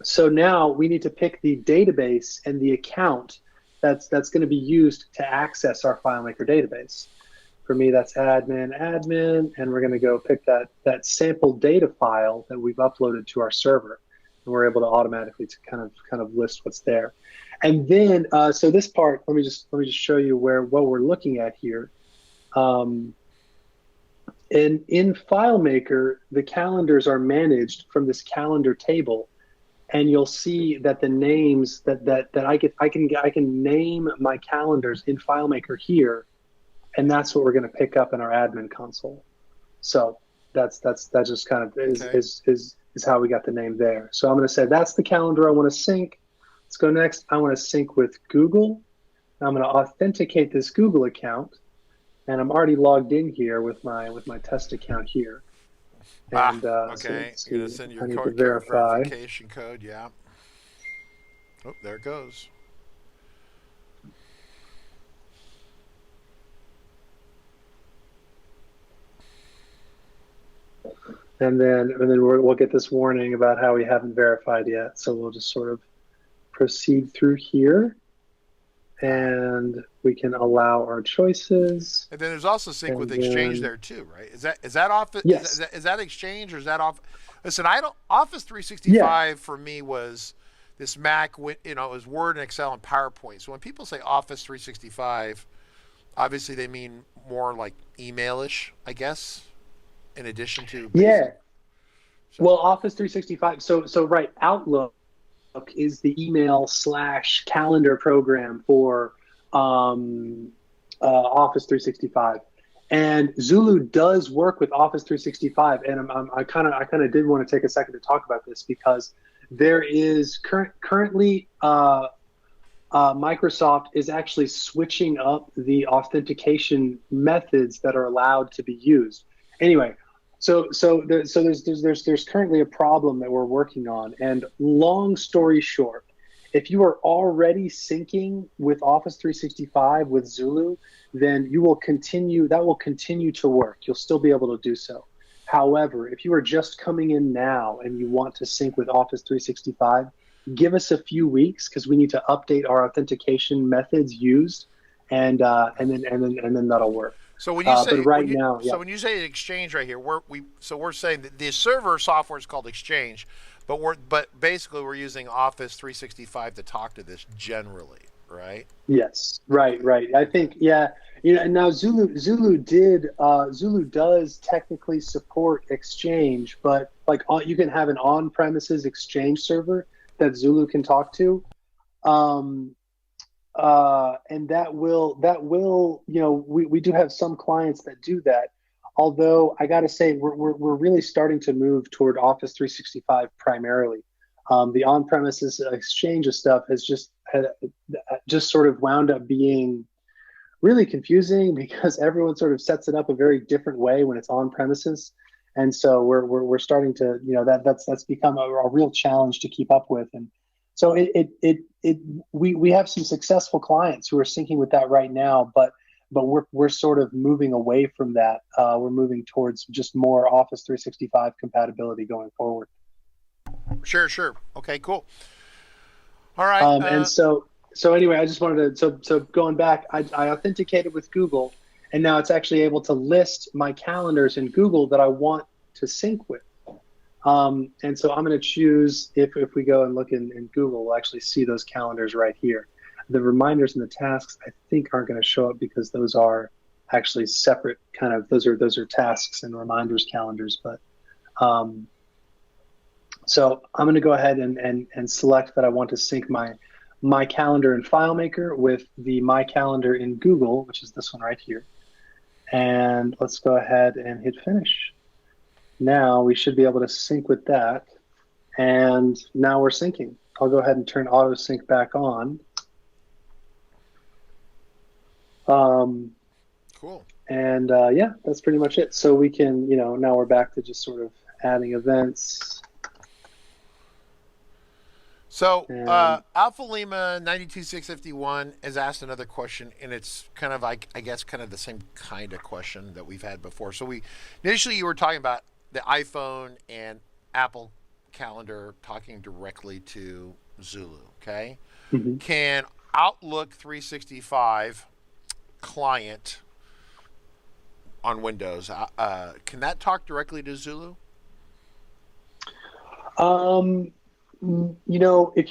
So now we need to pick the database and the account that's going to be used to access our FileMaker database. For me, that's admin, and we're going to go pick that sample data file that we've uploaded to our server, and we're able to automatically to kind of list what's there. And then, so this part, let me just show you what we're looking at here. In FileMaker, the calendars are managed from this calendar table, and you'll see that the names that I can name my calendars in FileMaker here, and that's what we're going to pick up in our admin console. So that just kind of is how we got the name there. So I'm going to say that's the calendar I want to sync. Let's go next. I want to sync with Google. I'm going to authenticate this Google account, and I'm already logged in here with my test account here. And okay, so you're going to send your code verify. verification code. Yeah. Oh, there it goes. And then we'll get this warning about how we haven't verified yet. So we'll just sort of proceed through here, and we can allow our choices. And then there's also sync with Exchange there too, right? Is that Office? Yes. Is that Exchange or is that Office? Listen, Office 365 for me was this Mac. It was Word and Excel and PowerPoint. So when people say Office 365, obviously they mean more like email-ish, I guess. In addition to well, Office 365. So right, Outlook is the email / calendar program for Office 365, and Zulu does work with Office 365. And I kind of did want to take a second to talk about this because there is currently Microsoft is actually switching up the authentication methods that are allowed to be used. Anyway. So there's currently a problem that we're working on, and long story short, if you are already syncing with Office 365 with Zulu, then that will continue to work. You'll still be able to do so. However, if you are just coming in now and you want to sync with Office 365, give us a few weeks because we need to update our authentication methods used, and then that'll work. So when you say so when you say Exchange right here, we're saying that the server software is called Exchange, but basically we're using Office 365 to talk to this generally, right? Yes, right. I think now Zulu does technically support Exchange, but like you can have an on-premises Exchange server that Zulu can talk to. And that will we do have some clients that do that, although I got to say we're really starting to move toward Office 365 primarily. The on-premises Exchange of stuff has just sort of wound up being really confusing because everyone sort of sets it up a very different way when it's on premises, and so we're starting to that's become a real challenge to keep up with. And so we have some successful clients who are syncing with that right now, but we're sort of moving away from that. We're moving towards just more Office 365 compatibility going forward. Sure. Okay, cool. All right. And so anyway, I just wanted to so going back, I authenticated with Google, and now it's actually able to list my calendars in Google that I want to sync with. And so I'm going to choose, if we go and look in Google, we'll actually see those calendars right here. The reminders and the tasks, I think, aren't going to show up because those are actually separate kind of, those are tasks and reminders calendars. But so I'm going to go ahead and select that I want to sync my calendar in FileMaker with the My Calendar in Google, which is this one right here. And let's go ahead and hit finish. Now we should be able to sync with that, and now we're syncing. I'll go ahead and turn auto sync back on. Cool. And yeah, that's pretty much it. So we can, now we're back to just sort of adding events. So Alpha Lima 92651 has asked another question, and it's kind of, I guess, kind of the same kind of question that we've had before. So initially you were talking about the iPhone and Apple Calendar talking directly to Zulu, okay? Mm-hmm. Can Outlook 365 client on Windows, can that talk directly to Zulu? If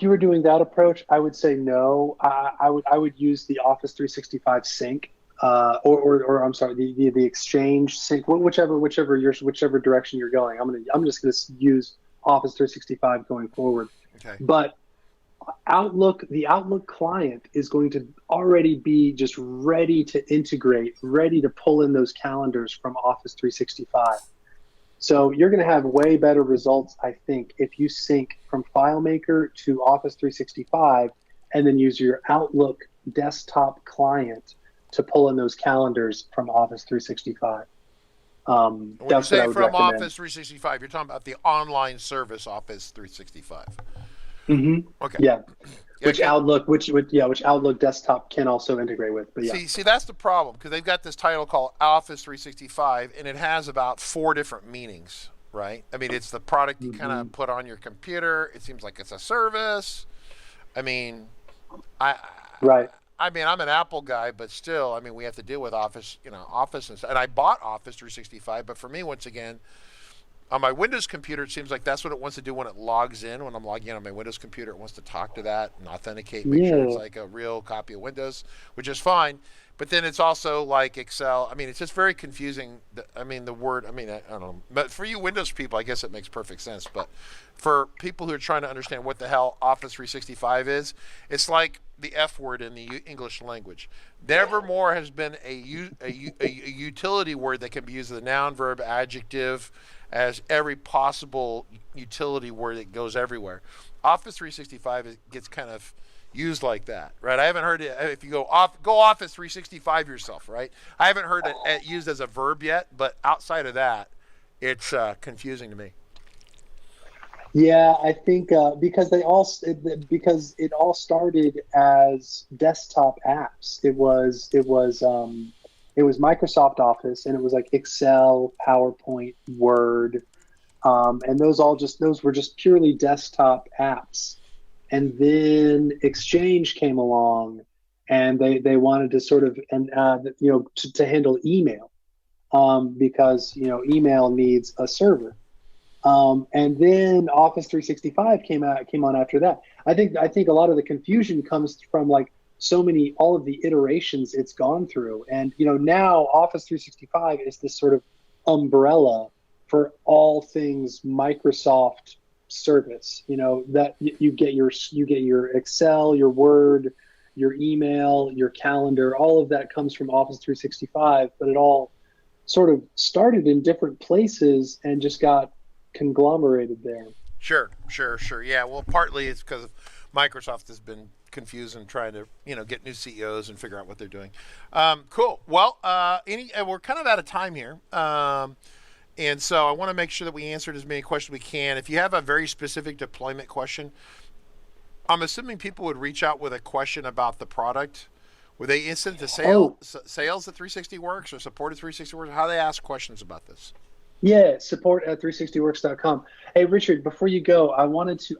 you were doing that approach, I would say no. I would use the Office 365 sync, or I'm sorry, the Exchange sync, whichever direction you're going. I'm just gonna use Office 365 going forward. Okay. But the Outlook client is going to already be just ready to integrate, ready to pull in those calendars from Office 365. So you're going to have way better results, I think, if you sync from FileMaker to Office 365 and then use your Outlook desktop client to pull in those calendars from Office 365. When you That's what I say would from recommend. Office 365, you're talking about the online service Office 365. Mm-hmm. Okay. Yeah. Yeah, Which Outlook desktop can also integrate with. But yeah. See, that's the problem, because they've got this title called Office 365, and it has about 4 different meanings, right? I mean, it's the product you kind of put on your computer. It seems like it's a service. I mean, Right. I mean, I'm an Apple guy, but still, I mean, we have to deal with Office, Office, and I bought Office 365, but for me, once again, on my Windows computer, it seems like that's what it wants to do when it logs in. When I'm logging in on my Windows computer, it wants to talk to that and authenticate, make sure it's like a real copy of Windows, which is fine. But then it's also like Excel. I mean, it's just very confusing. I mean, the word, I don't know. But for you Windows people, I guess it makes perfect sense. But for people who are trying to understand what the hell Office 365 is, it's like the F word in the English language. Nevermore has been a utility word that can be used as a noun, verb, adjective, as every possible utility word that goes everywhere. Office 365 gets kind of used like that, right? I haven't heard it. If you go Office 365 yourself, right? I haven't heard it used as a verb yet, but outside of that, it's confusing to me. Yeah, I think because it all started as desktop apps. It was Microsoft Office, and it was like Excel, PowerPoint, Word, and those were just purely desktop apps. And then Exchange came along, and they wanted to sort of to handle email, because email needs a server. And then Office 365 came on after that. I think a lot of the confusion comes from like all of the iterations it's gone through. And now Office 365 is this sort of umbrella for all things Microsoft service. That you get your Excel, your Word, your email, your calendar, all of that comes from Office 365, but it all sort of started in different places and just got conglomerated there. Sure. Yeah, well, partly it's because Microsoft has been confused and trying to get new CEOs and figure out what they're doing. Cool. Well, we're kind of out of time here, and so I want to make sure that we answered as many questions we can. If you have a very specific deployment question, I'm assuming people would reach out with a question about the product. Would they instant to sales at 360Works or support at 360Works? How do they ask questions about this? Yeah, support at 360works.com. Hey, Richard, before you go, I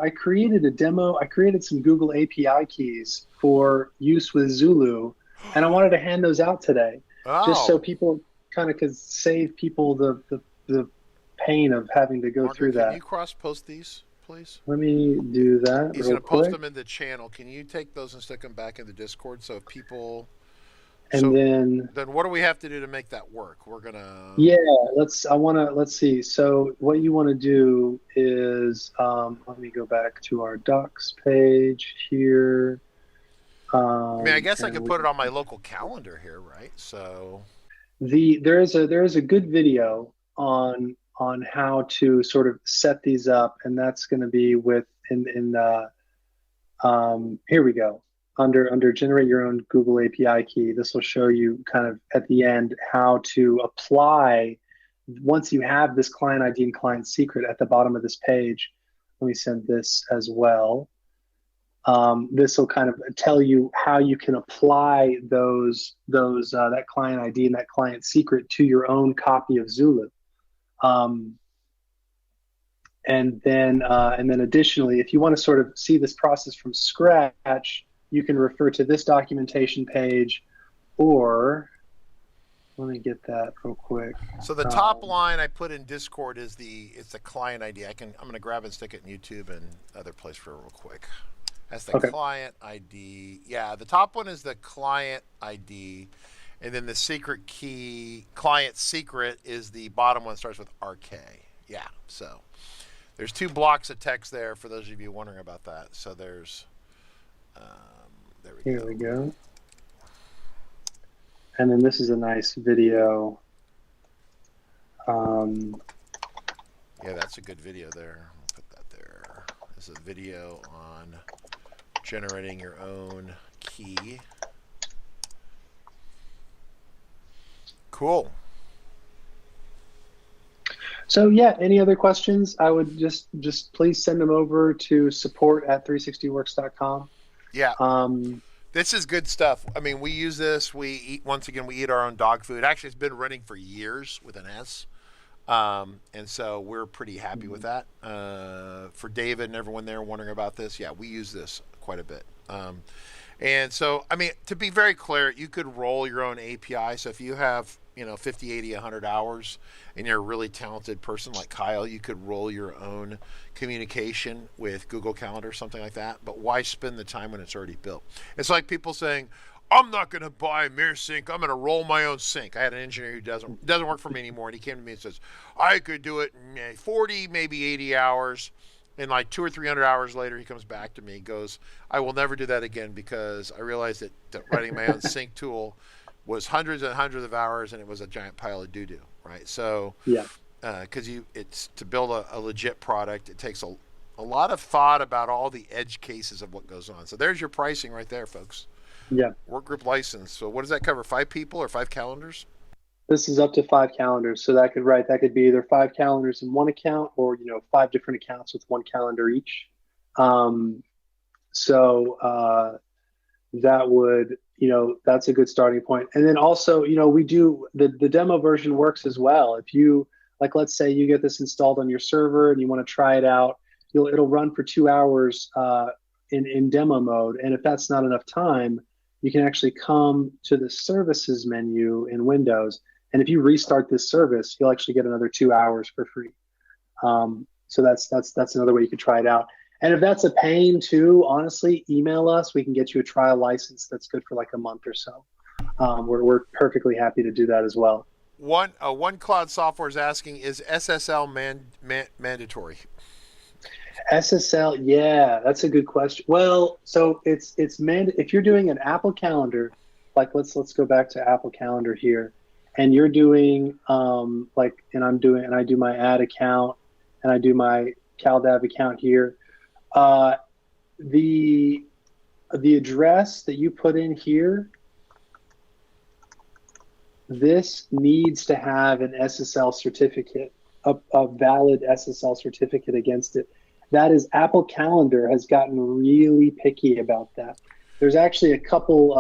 created a demo. I created some Google API keys for use with Zulu, and I wanted to hand those out today, just so people kind of could save people the pain of having to go through that. Can you cross-post these, please? Let me do that. He's going to post them in the channel. Can you take those and stick them back in the Discord so if people... And then what do we have to do to make that work? We're gonna let's see. So what you want to do is let me go back to our docs page here. I guess I could put it on my local calendar here, right? So there is a good video on how to sort of set these up, and that's going to be here we go. Under generate your own Google API key, this will show you kind of at the end how to apply, once you have this client ID and client secret at the bottom of this page. Let me send this as well. This will kind of tell you how you can apply that client ID and that client secret to your own copy of Zulu. And then additionally, if you want to sort of see this process from scratch, you can refer to this documentation page, or let me get that real quick. So the top line I put in Discord is it's the client ID. I'm going to grab and stick it in YouTube and other place for real quick. That's the client ID. Yeah, the top one is the client ID, and then the secret key, client secret, is the bottom one, starts with RK. Yeah, so there's 2 blocks of text there for those of you wondering about that. So there's, there we go. Here we go. And then this is a nice video. Yeah, that's a good video there. I'll put that there. This is a video on generating your own key. Cool. So yeah, any other questions? I would just please send them over to support@360works.com. Yeah. This is good stuff. I mean, we use this. We eat our own dog food. Actually, it's been running for years with an S. And so we're pretty happy with that. For David and everyone there wondering about this, yeah, we use this quite a bit. And so, I mean, to be very clear, you could roll your own API. So if you have, 50, 80, 100 hours and you're a really talented person like Kyle, you could roll your own communication with Google Calendar, something like that. But why spend the time when it's already built? It's like people saying, I'm not going to buy a mirror sync. I'm going to roll my own sync. I had an engineer who doesn't work for me anymore, and he came to me and says, I could do it in 40, maybe 80 hours. And like 200 or 300 hours later, he comes back to me and goes, I will never do that again because I realized that writing my own sync tool was hundreds and hundreds of hours, and it was a giant pile of doo-doo, right? So, yeah, because it's to build a legit product, it takes a lot of thought about all the edge cases of what goes on. So there's your pricing right there, folks. Yeah. Workgroup license. So what does that cover? 5 people or 5 calendars? This is up to 5 calendars. So that could be either 5 calendars in one account, or 5 different accounts with 1 calendar each. That would, that's a good starting point. And then also, we do the demo version works as well. If you, like, let's say you get this installed on your server and you want to try it out, it'll run for 2 hours in demo mode. And if that's not enough time, you can actually come to the services menu in Windows. And if you restart this service, you'll actually get another 2 hours for free. So that's another way you could try it out. And if that's a pain too, honestly, email us. We can get you a trial license that's good for like a month or so. We're perfectly happy to do that as well. One Cloud Software is asking, is SSL mandatory? SSL, yeah, that's a good question. Well, so if you're doing an Apple Calendar, like let's go back to Apple Calendar here, and you're doing and I do my ad account and I do my Caldav account here. The address that you put in here, this needs to have an SSL certificate, a valid SSL certificate against it. That is, Apple Calendar has gotten really picky about that. There's actually a couple,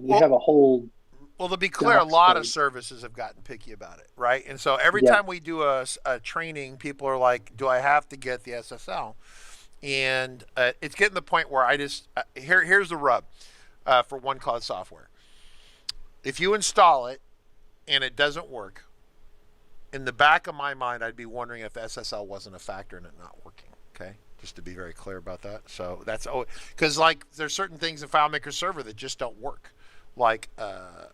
we have a whole. Well, to be clear, a lot of services have gotten picky about it, right? And so every time we do a training, people are like, do I have to get the SSL? And it's getting to the point where I just, here's the rub for One Cloud Software. If you install it and it doesn't work, in the back of my mind, I'd be wondering if SSL wasn't a factor in it not working, okay? Just to be very clear about that. So that's, because like there's certain things in FileMaker Server that just don't work, like,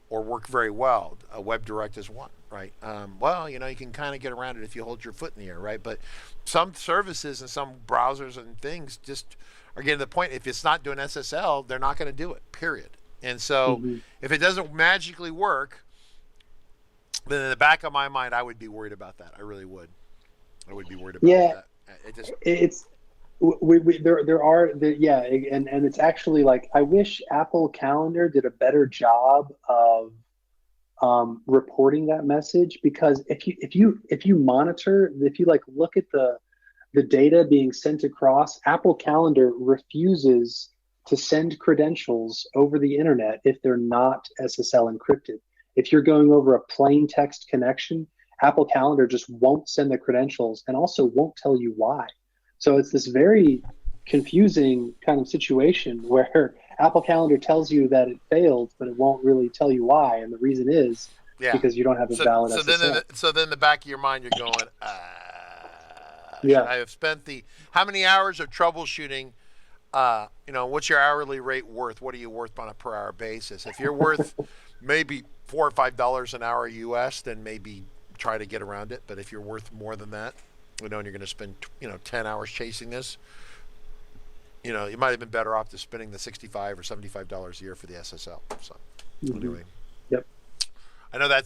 or work very well. WebDirect is one, right? Well, you can kind of get around it if you hold your foot in the air, right? But some services and some browsers and things just are getting to the point, if it's not doing SSL, they're not going to do it, period. And so if it doesn't magically work, then in the back of my mind, I would be worried about that. I really would. I would be worried about that. And it's actually like, I wish Apple Calendar did a better job of reporting that message, because if you monitor, if you look at the data being sent across, Apple Calendar refuses to send credentials over the internet if they're not SSL encrypted. If you're going over a plain text connection, Apple Calendar just won't send the credentials and also won't tell you why. So it's this very confusing kind of situation where Apple Calendar tells you that it failed, but it won't really tell you why. And the reason is because you don't have a valid SSL. So then in the back of your mind, you're going, Yeah. should I have spent how many hours of troubleshooting? What's your hourly rate worth? What are you worth on a per hour basis? If you're worth maybe $4 or $5 an hour US, then maybe try to get around it. But if you're worth more than that, and you're going to spend 10 hours chasing this, you might have been better off just spending the $65 or $75 a year for the SSL. So anyway, yep. I know that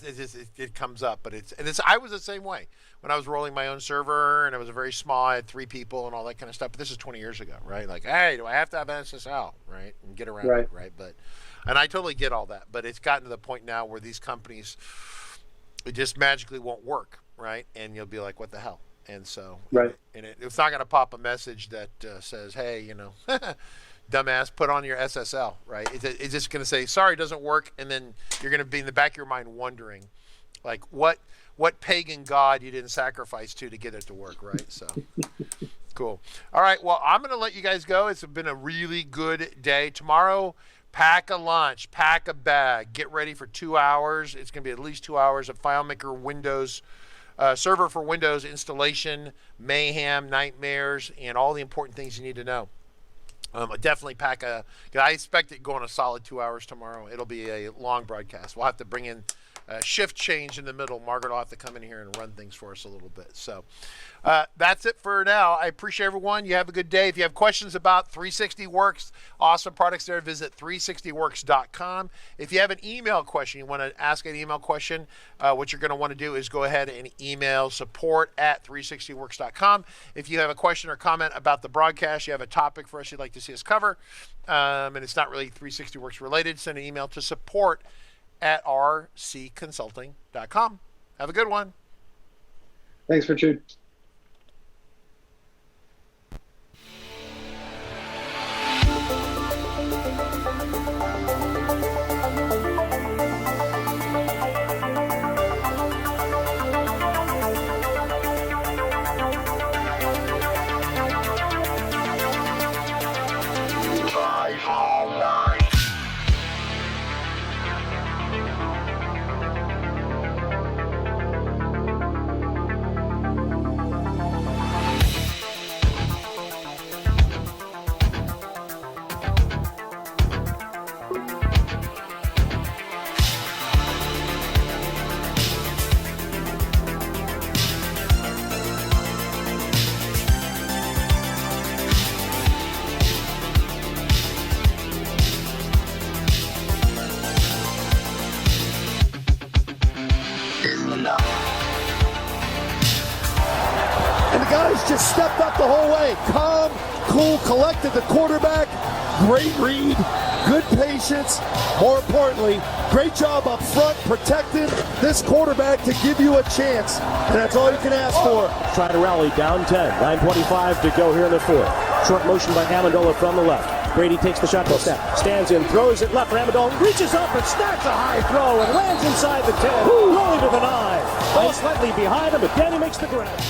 it comes up, but I was the same way when I was rolling my own server, and it was a very small. I had 3 people and all that kind of stuff. But this is 20 years ago, right? Like, hey, do I have to have an SSL, right, and get around it, right? And I totally get all that, but it's gotten to the point now where these companies, it just magically won't work, right? And you'll be like, what the hell? And so, it's not going to pop a message that says, hey, dumbass, put on your SSL, right? It's just going to say, sorry, it doesn't work. And then you're going to be in the back of your mind wondering, like, what pagan god you didn't sacrifice to get it to work, right? So, cool. All right, well, I'm going to let you guys go. It's been a really good day. Tomorrow, pack a lunch, pack a bag, get ready for 2 hours. It's going to be at least 2 hours of FileMaker Windows server for Windows installation, mayhem, nightmares, and all the important things you need to know. Definitely pack I expect it going a solid 2 hours tomorrow. It'll be a long broadcast. We'll have to bring in a shift change in the middle. Margaret will have to come in here and run things for us a little bit. So that's it for now. I appreciate everyone. You have a good day. If you have questions about 360Works, awesome products there, visit 360works.com. If you have an email question, you want to ask an email question, what you're going to want to do is go ahead and email support@360works.com. If you have a question or comment about the broadcast, you have a topic for us you'd like to see us cover, and it's not really 360Works related, send an email to support@rcconsulting.com. Have a good one. Thanks, Richard. And the guys just stepped up the whole way. Calm, cool, collected, the quarterback. Great read, good patience. More importantly, great job up front protecting this quarterback to give you a chance. And that's all you can ask for. Trying to rally down 10. 9:25 to go here in the fourth. Short motion by Amendola from the left. Brady takes the shotgun snap. Stands in, throws it left for Amendola. Reaches up and snacks a high throw and lands inside the 10. Rolling to the 9. Ball slightly behind him, but Danny makes the grab.